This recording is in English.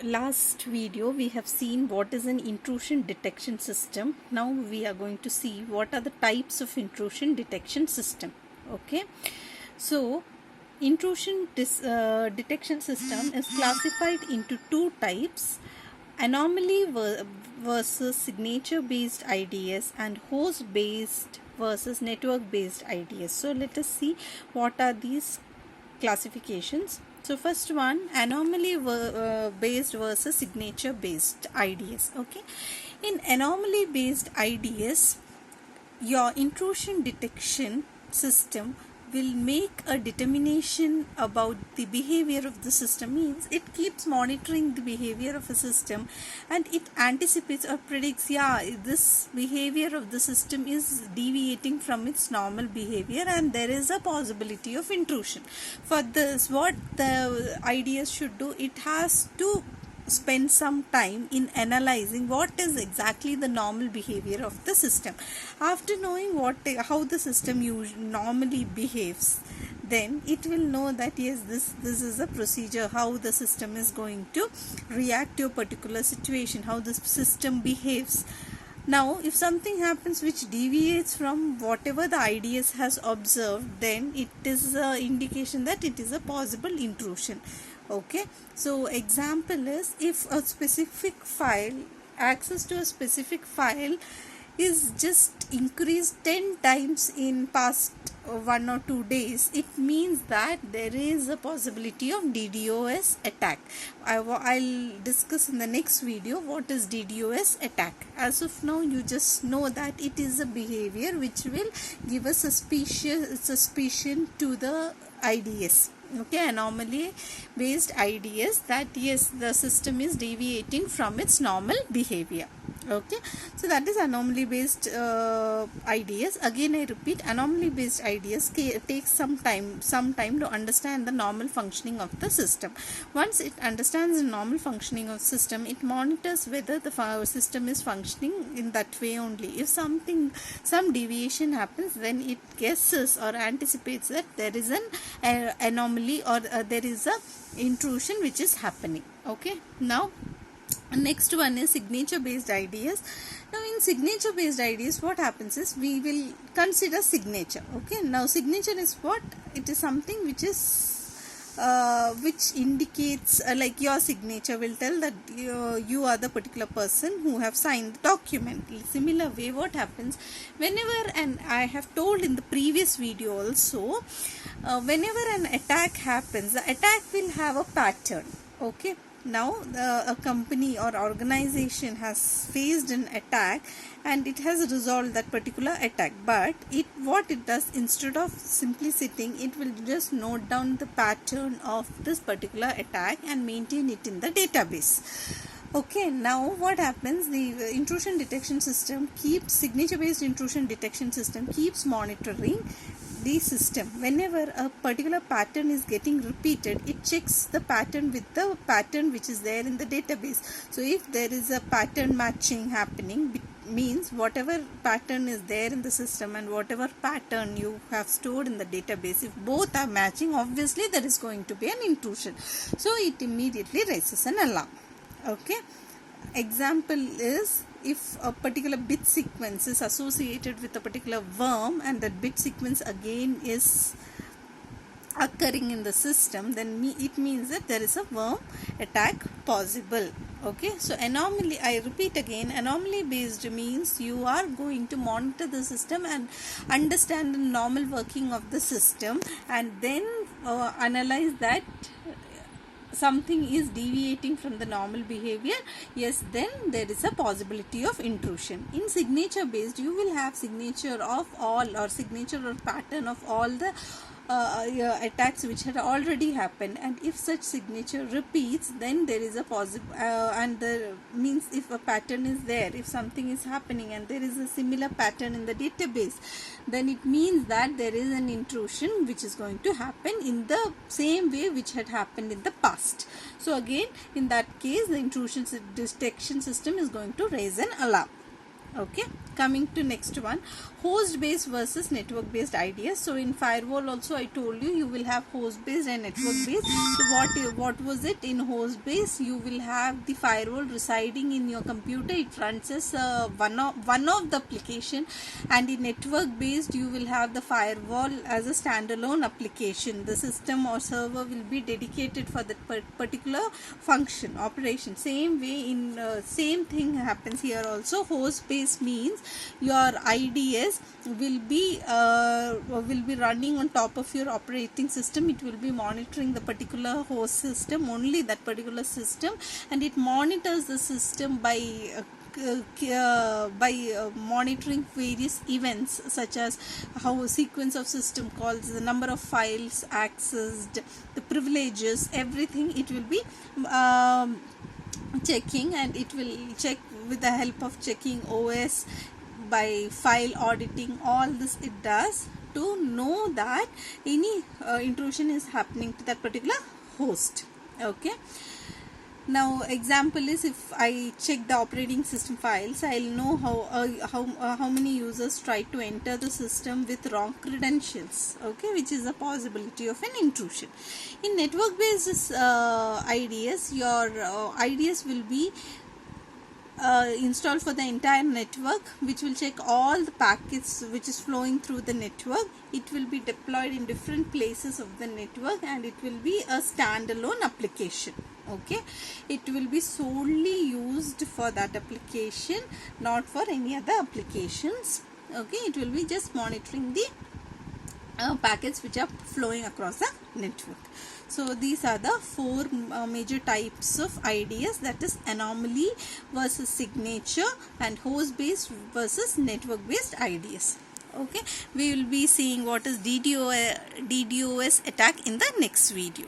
last video we have seen what is an intrusion detection system. Now we are going to see what are the types of intrusion detection system. Okay, so intrusion detection system is classified into two types: anomaly versus signature based IDS and host based versus network based IDS. So let us see what are these classifications. So first one, anomaly based versus signature based IDS. Okay, in anomaly based IDS, your intrusion detection system will make a determination about the behavior of the system. Means it keeps monitoring the behavior of a system and it anticipates or predicts, yeah, this behavior of the system is deviating from its normal behavior and there is a possibility of intrusion. For this, what the IDS should do, it has to spend some time in analyzing what is exactly the normal behavior of the system. After knowing how the system normally behaves, then it will know that yes, this is a procedure, how the system is going to react to a particular situation, how the system behaves. Now, if something happens which deviates from whatever the IDS has observed, then it is an indication that it is a possible intrusion. Okay, so example is, if a specific file, access to a specific file is just increased 10 times in past 1 or 2 days, it means that there is a possibility of DDoS attack. I'll discuss in the next video what is DDoS attack. As of now, you just know that it is a behavior which will give a suspicion to the IDS. Okay, anomaly based IDS, that yes, the system is deviating from its normal behavior. Okay, so that is anomaly based IDS. Again I repeat, anomaly based IDS takes some time to understand the normal functioning of the system. Once it understands the normal functioning of the system, it monitors whether the system is functioning in that way only. If some deviation happens, then it guesses or anticipates that there is an anomaly or there is a intrusion which is happening. Okay, now next one is signature based IDS. Now in signature based IDS, what happens is we will consider signature. Okay, now signature is what? It is something which is which indicates like your signature will tell that you are the particular person who have signed the document. In similar way, what happens whenever, and I have told in the previous video also, whenever an attack happens, the attack will have a pattern. Okay, now a company or organization has faced an attack and it has resolved that particular attack, but what it does, instead of simply sitting, it will just note down the pattern of this particular attack and maintain it in the database. Okay, now what happens, the intrusion detection system keeps, signature based intrusion detection system keeps monitoring the system. Whenever a particular pattern is getting repeated, it checks the pattern with the pattern which is there in the database. So if there is a pattern matching happening, means whatever pattern is there in the system and whatever pattern you have stored in the database, if both are matching, obviously there is going to be an intrusion. So it immediately raises an alarm. Okay, example is, if a particular bit sequence is associated with a particular worm and that bit sequence again is occurring in the system, then it means that there is a worm attack possible. Okay, so anomaly, I repeat again, anomaly based means you are going to monitor the system and understand the normal working of the system and then analyze that something is deviating from the normal behavior. Yes, then there is a possibility of intrusion. In signature based, you will have signature of all or signature or pattern of all the attacks which had already happened, and if such signature repeats, then there is a possible and the means, if a pattern is there, if something is happening and there is a similar pattern in the database, then it means that there is an intrusion which is going to happen in the same way which had happened in the past. So again, in that case, the intrusion detection system is going to raise an alarm. Okay, coming to next one, host based versus network based ideas. So in firewall also I told you will have host based and network based. So what was it? In host based you will have the firewall residing in your computer, it runs as one of the application, and in network based you will have the firewall as a standalone application. The system or server will be dedicated for that particular function operation. Same way in same thing happens here also. Host based means your IDS will be running on top of your operating system. It will be monitoring the particular host system, only that particular system, and it monitors the system by monitoring various events such as how a sequence of system calls, the number of files accessed, the privileges, everything it will be checking, and it will check with the help of checking OS by file auditing. All this it does to know that any intrusion is happening to that particular host. Okay, now example is, if I check the operating system files, I'll know how many users try to enter the system with wrong credentials, okay, which is a possibility of an intrusion. In network based IDS, your IDS will be installed for the entire network, which will check all the packets which is flowing through the network. It will be deployed in different places of the network, and it will be a standalone application. Okay, it will be solely used for that application, not for any other applications. Okay, it will be just monitoring the packets which are flowing across the network. So these are the four major types of IDS, that is anomaly versus signature and host based versus network based IDS. Okay, we will be seeing what is DDoS attack in the next video.